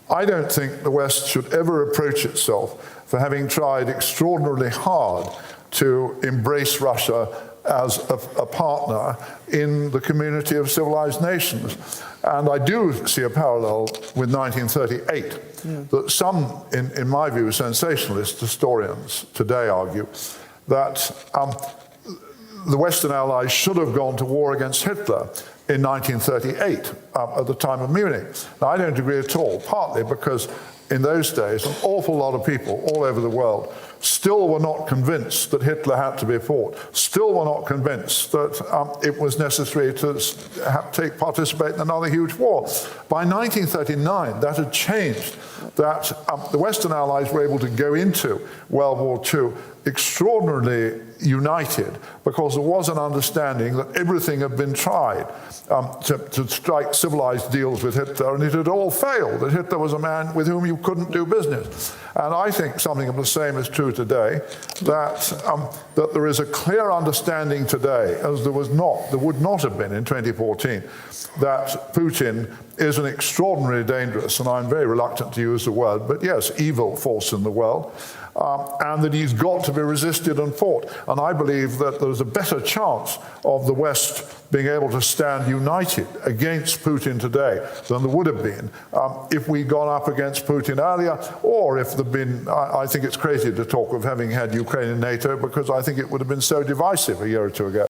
I don't think the West should ever reproach itself for having tried extraordinarily hard to embrace Russia as a partner in the community of civilized nations. And I do see a parallel with 1938, that some, in my view, sensationalist historians today argue that the Western Allies should have gone to war against Hitler in 1938 at the time of Munich. Now, I don't agree at all, partly because in those days an awful lot of people all over the world still were not convinced that Hitler had to be fought, still were not convinced that it was necessary to participate in another huge war. By 1939, that had changed, that the Western Allies were able to go into World War II extraordinarily united because there was an understanding that everything had been tried to strike civilized deals with Hitler, and it had all failed, that Hitler was a man with whom you couldn't do business. And I think something of the same is true today, that there is a clear understanding today, as there would not have been in 2014, that Putin is an extraordinarily dangerous, and I'm very reluctant to use the word, but yes, evil force in the world, and that he's got to be resisted and fought. And I believe that there's a better chance of the West being able to stand united against Putin today than there would have been if we'd gone up against Putin earlier, or if there'd been, I think it's crazy to talk of having had Ukraine in NATO, because I think it would have been so divisive a year or two ago.